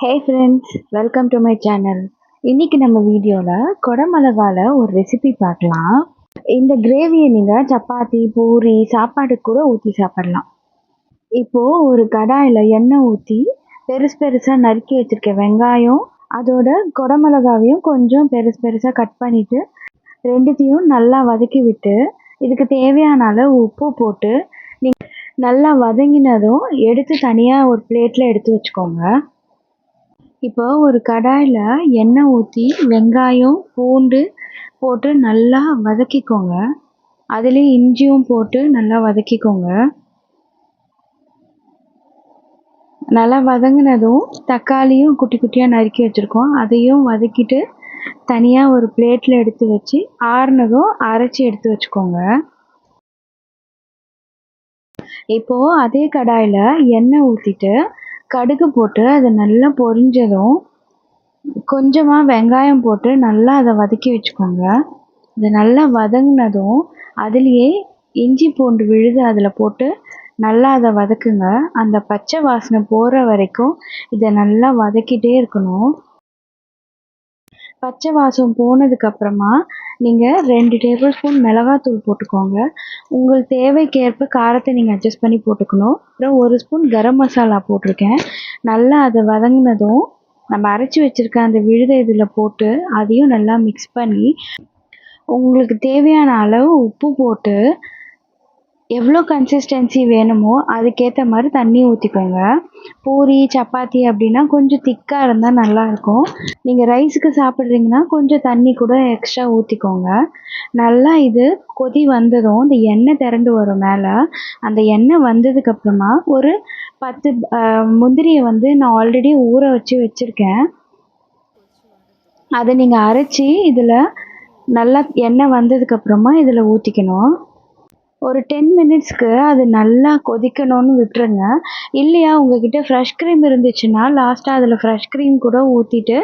Hey friends, welcome to my channel. இன்றைக்கி நம்ம வீடியோவில் குடமிளகால ஒரு ரெசிபி பார்க்கலாம். இந்த கிரேவியை நீங்கள் சப்பாத்தி, பூரி, சாப்பாட்டுக்கு கூட ஊற்றி சாப்பிடலாம். இப்போது ஒரு கடாயில் எண்ணெய் ஊற்றி பெருசாக நறுக்கி வச்சுருக்க வெங்காயம், அதோட குடமிளகாவையும் கொஞ்சம் பெருசாக கட் பண்ணிவிட்டு ரெண்டுத்தையும் நல்லா வதக்கி விட்டு இதுக்கு தேவையான அளவு உப்பு போட்டு நீங்கள் நல்லா வதங்கினதும் எடுத்து தனியாக ஒரு பிளேட்டில் எடுத்து வச்சுக்கோங்க. இப்போ ஒரு கடாயில் எண்ணெய் ஊற்றி வெங்காயம், பூண்டு போட்டு நல்லா வதக்கிக்கோங்க. அதுலேயும் இஞ்சியும் போட்டு நல்லா வதக்கிக்கோங்க. நல்லா வதங்கினதும் தக்காளியும் குட்டி குட்டியாக நறுக்கி வச்சுருக்கோம், அதையும் வதக்கிட்டு தனியாக ஒரு பிளேட்டில் எடுத்து வச்சு ஆறுனதும் அரைச்சி எடுத்து வச்சுக்கோங்க. இப்போது அதே கடாயில் எண்ணெய் ஊற்றிட்டு கடுகு போட்டு அது நல்லா பொரிஞ்சதும் கொஞ்சமாக வெங்காயம் போட்டு நல்லா அதை வதக்கி வச்சுக்கோங்க. அது நல்லா வதங்கினதும் அதுலேயே இஞ்சி பூண்டு விழுது அதில் போட்டு நல்லா அதை வதக்குங்க. அந்த பச்சை வாசனை போகிற வரைக்கும் இதை நல்லா வதக்கிட்டே இருக்கணும். பச்சை வாசம் போனதுக்கப்புறமா நீங்கள் 2 டேபிள் ஸ்பூன் மிளகாத்தூள் போட்டுக்கோங்க. உங்கள் தேவைக்கேற்ப காரத்தை நீங்கள் அட்ஜஸ்ட் பண்ணி போட்டுக்கணும். அப்புறம் 1 ஸ்பூன் கரம் மசாலா போட்டிருக்கேன். நல்லா அதை வதங்கினதும் நம்ம அரைச்சி வச்சுருக்க அந்த விழுதை இதில் போட்டு அதையும் நல்லா மிக்ஸ் பண்ணி உங்களுக்கு தேவையான அளவு உப்பு போட்டு எவ்வளோ கன்சிஸ்டன்சி வேணுமோ அதுக்கேற்ற மாதிரி தண்ணி ஊற்றிக்கோங்க. பூரி, சப்பாத்தி அப்படின்னா கொஞ்சம் திக்காக இருந்தால் நல்லாயிருக்கும். நீங்கள் ரைஸுக்கு சாப்பிட்றீங்கன்னா கொஞ்சம் தண்ணி கூட எக்ஸ்ட்ரா ஊற்றிக்கோங்க. நல்லா இது கொதி வந்ததும் இந்த எண்ணெய் திரண்டு வரும் மேலே. அந்த எண்ணெய் வந்ததுக்கப்புறமா ஒரு 10 முந்திரியை நான் ஆல்ரெடி ஊற வச்சுருக்கேன். அதை நீங்கள் அரைச்சி இதில் நல்லா எண்ணெய் வந்ததுக்கப்புறமா இதில் ஊற்றிக்கணும். ஒரு 10 மினிட்ஸ்க்கு அது நல்லா கொதிக்கணும்னு விட்டுருங்க. இல்லையா உங்ககிட்ட ஃப்ரெஷ் க்ரீம் இருந்துச்சுன்னா லாஸ்ட்டாக அதில் ஃப்ரெஷ் க்ரீம் கூட ஊற்றிட்டு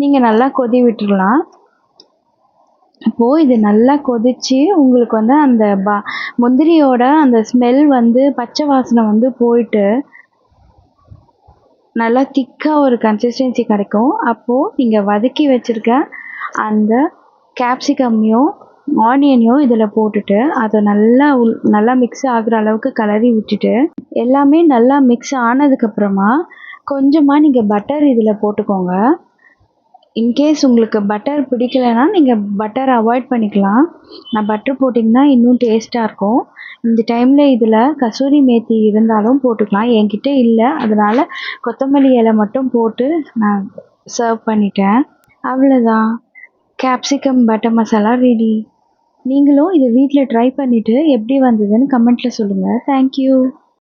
நீங்கள் நல்லா கொதி விட்டுடலாம். இப்போது இது நல்லா கொதித்து உங்களுக்கு அந்த முந்திரியோட அந்த ஸ்மெல் பச்சை வாசனை போயிட்டு நல்லா திக்காக ஒரு கன்சிஸ்டன்சி கிடைக்கும். அப்போது நீங்கள் வதக்கி வச்சுருக்க அந்த கேப்சிகம்மையும் ஆனியனையும் இதில் போட்டுட்டு அதை நல்லா மிக்ஸ் ஆகுற அளவுக்கு கிளறி விட்டுட்டு எல்லாமே நல்லா மிக்ஸ் ஆனதுக்கப்புறமா கொஞ்சமாக நீங்கள் பட்டர் இதில் போட்டுக்கோங்க. இன்கேஸ் உங்களுக்கு பட்டர் பிடிக்கலைன்னா நீங்கள் பட்டர் அவாய்ட் பண்ணிக்கலாம். நான் பட்டர் போட்டிங்கன்னா இன்னும் டேஸ்ட்டாக இருக்கும். இந்த டைமில் இதில் கசூரி மேத்தி இருந்தாலும் போட்டுக்கலாம். என்கிட்ட இல்லை, அதனால் கொத்தமல்லி இலை மட்டும் போட்டு நான் சர்வ் பண்ணிட்டேன். அவ்வளோதான், கேப்சிகம் பட்டர் மசாலா ரெடி. நீங்களும் இதை வீட்டில் ட்ரை பண்ணிவிட்டு எப்படி வந்ததுன்னு கமெண்ட்டில் சொல்லுங்கள். தேங்க்யூ.